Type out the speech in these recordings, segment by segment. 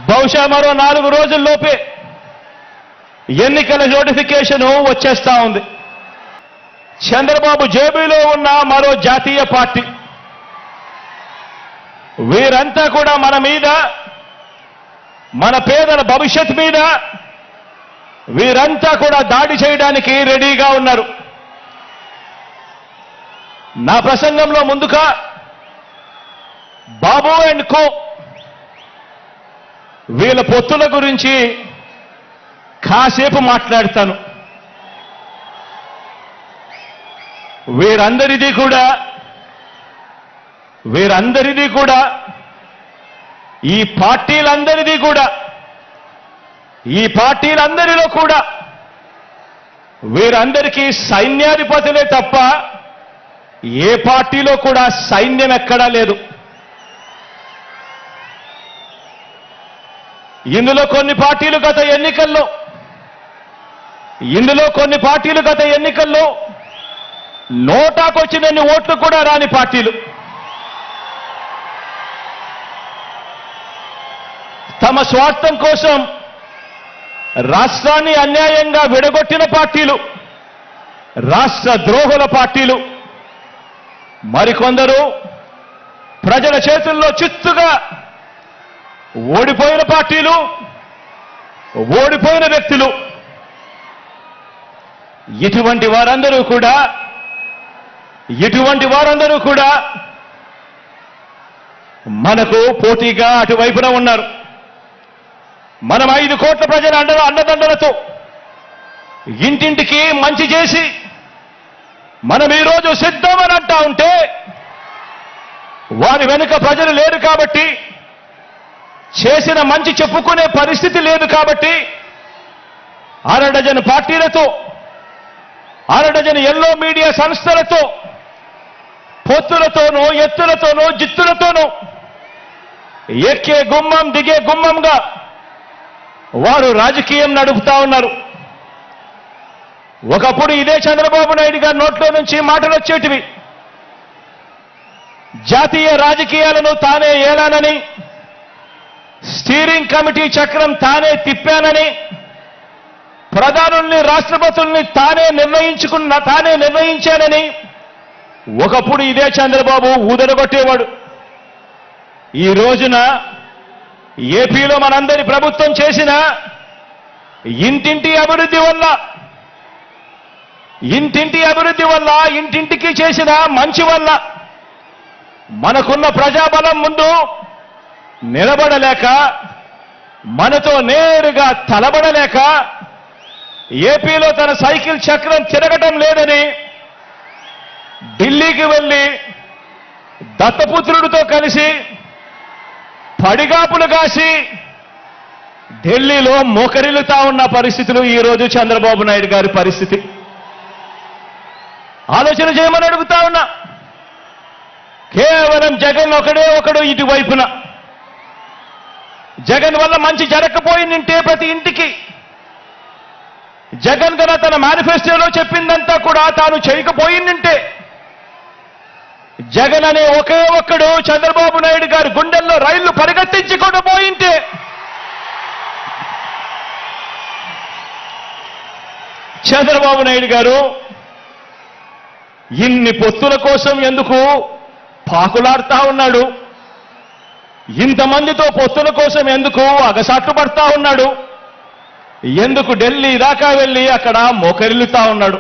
బహుశా మరో 4 రోజుల్లోపే ఎన్నికల నోటిఫికేషన్ వచ్చేస్తా ఉంది. చంద్రబాబు జేబులో ఉన్న మరో జాతీయ పార్టీ, వీరంతా కూడా మన మీద, మన పేదల భవిష్యత్ మీద వీరంతా కూడా దాడి చేయడానికి రెడీగా ఉన్నారు. నా ప్రసంగంలో ముందుగా బాబు అండ్ కో వీళ్ళ పొత్తుల గురించి కాసేపు మాట్లాడతాను. వీరందరిది కూడా ఈ పార్టీలందరిలో కూడా వీరందరికీ సైన్యాధిపతులే తప్ప ఏ పార్టీలో కూడా సైన్యం ఎక్కడా లేదు. ఇందులో కొన్ని పార్టీలు గత ఎన్నికల్లో నోటాకొచ్చినన్ని ఓట్లు కూడా రాని పార్టీలు, తమ స్వార్థం కోసం రాష్ట్రాన్ని అన్యాయంగా విడగొట్టిన పార్టీలు, రాష్ట్ర ద్రోహుల పార్టీలు, మరికొందరు ప్రజల చేతుల్లో చిత్తుగా ఓడిపోయిన పార్టీలు, ఓడిపోయిన వ్యక్తులు. ఇటువంటి వారందరూ కూడా మనకు పోటీగా అటువైపున ఉన్నారు. మనం 5 కోట్ల ప్రజల అండదండలతో ఇంటింటికి మంచి చేసి మనం ఈరోజు సిద్ధమని అంటా ఉంటే, వారి వెనుక ప్రజలు లేరు కాబట్టి, చేసిన మంచి చెప్పుకునే పరిస్థితి లేదు కాబట్టి, 6 డజన్ పార్టీలతో, 6 డజన్ ఎల్లో మీడియా సంస్థలతో, పొత్తులతోనూ, ఎత్తులతోనూ, జిత్తులతోనూ ఎక్కే గుమ్మం దిగే గుమ్మంగా వారు రాజకీయం నడుపుతా ఉన్నారు. ఒకప్పుడు ఇదే చంద్రబాబు నాయుడు గారి నోట్లో నుంచి మాటలు వచ్చేటివి, జాతీయ రాజకీయాలను తానే ఏలానని, స్టీరింగ్ కమిటీ చక్రం తానే తిప్పానని, ప్రధానుల్ని, రాష్ట్రపతుల్ని తానే నిర్ణయించానని ఒకప్పుడు ఇదే చంద్రబాబు ఊదరగొట్టేవాడు. ఈ రోజున ఏపీలో మనందరి ప్రభుత్వం చేసిన ఇంటింటి అభివృద్ధి వల్ల, ఇంటింటికి చేసిన మంచి వల్ల మనకున్న ప్రజాబలం ముందు నిలబడలేక, మనతో నేరుగా తలబడలేక, ఏపీలో తన సైకిల్ చక్రం తిరగటం లేదని ఢిల్లీకి వెళ్లి దత్తపుత్రుడితో కలిసి పడిగాపులు కాసి ఢిల్లీలో మోకరిల్లుతా ఉన్న పరిస్థితులు ఈరోజు చంద్రబాబు నాయుడు గారి పరిస్థితి. ఆలోచన చేయమని అడుగుతా ఉన్నా. కేవలం జగన్ ఒకడు ఇటువైపున, జగన్ వల్ల మంచి జరగకపోయిందంటే ప్రతి ఇంటికి, జగన్ గన తన మేనిఫెస్టోలో చెప్పిందంతా కూడా తాను చేయకపోయిందంటే, జగన్ అనే ఒక్కడు చంద్రబాబు నాయుడు గారి గుండెల్లో రైళ్లు పరిగెత్తించుకుంటూ పోయింటే, చంద్రబాబు నాయుడు గారు ఇన్ని పొత్తుల కోసం ఎందుకు పాకులాడుతా ఉన్నాడు? ఇంతమందితో పొత్తుల కోసం ఎందుకు అగసాట్లు పడతా ఉన్నాడు? ఎందుకు ఢిల్లీ దాకా వెళ్ళి అక్కడ మోకరిల్లుతా ఉన్నాడు?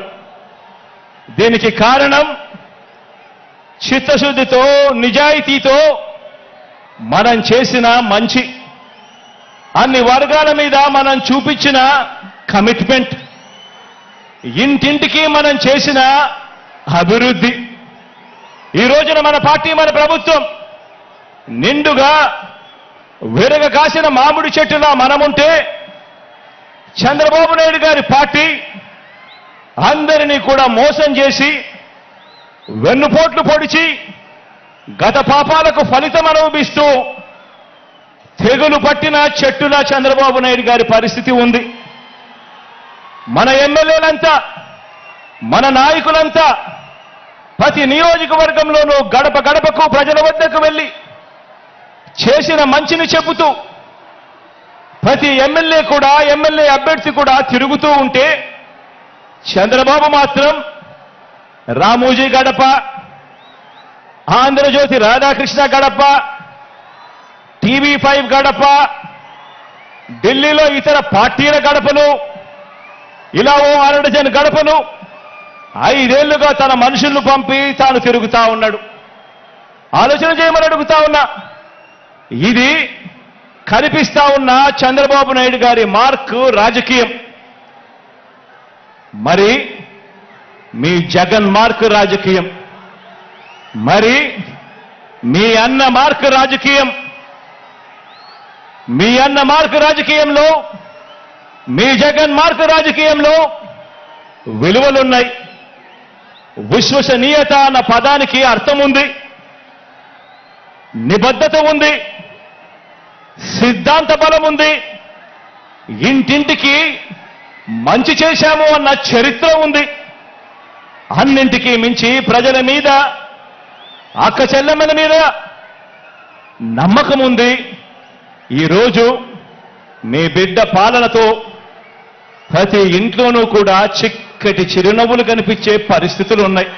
దీనికి కారణం చిత్తశుద్ధితో, నిజాయితీతో మనం చేసిన మంచి, అన్ని వర్గాల మీద మనం చూపించిన కమిట్మెంట్, ఇంటింటికి మనం చేసిన అభివృద్ధి. ఈ రోజున మన పార్టీ, మన ప్రభుత్వం నిండుగా విరగ కాసిన మామిడి చెట్టులా మనముంటే, చంద్రబాబు నాయుడు గారి పార్టీ అందరినీ కూడా మోసం చేసి, వెన్నుపోట్లు పొడిచి, గత పాపాలకు ఫలితం అనుభవిస్తూ తెగులు పట్టిన చెట్టులా చంద్రబాబు నాయుడు గారి పరిస్థితి ఉంది. మన ఎమ్మెల్యేలంతా, మన నాయకులంతా ప్రతి నియోజకవర్గంలోనూ గడప గడపకు ప్రజల వద్దకు వెళ్ళి చేసిన మంచిని చెబుతూ, ప్రతి ఎమ్మెల్యే అభ్యర్థి కూడా తిరుగుతూ ఉంటే చంద్రబాబు మాత్రం రామోజీ గడప, ఆంధ్రజ్యోతి రాధాకృష్ణ గడప, TV5 గడప, ఢిల్లీలో ఇతర పార్టీల గడపను, ఇలా ఓ 6 డజన్ గడపను 5 ఏళ్లుగా తన మనుషులను పంపి తాను తిరుగుతా ఉన్నాడు. ఆలోచన చేయమని అడుగుతా ఉన్నా. ఇది కనిపిస్తా ఉన్న చంద్రబాబు నాయుడు గారి మార్క్ రాజకీయం. మరి మీ జగన్ మార్క్ రాజకీయం, మరి మీ అన్న మార్క్ రాజకీయం. మీ అన్న మార్క్ రాజకీయంలో, మీ జగన్ మార్క్ రాజకీయంలో విలువలున్నాయి. విశ్వసనీయత అన్న పదానికి అర్థం ఉంది, నిబద్ధత ఉంది, సిద్ధాంత బలం ఉంది, ఇంటింటికి మంచి చేశాము అన్న చరిత్ర ఉంది. అన్నింటికీ మించి ప్రజల మీద, అక్క చెల్లెమ్మల మీద నమ్మకం ఉంది. ఈరోజు మీ బిడ్డ పాలనతో ప్రతి ఇంట్లోనూ కూడా చిక్కటి చిరునవ్వులు కనిపించే పరిస్థితులు ఉన్నాయి.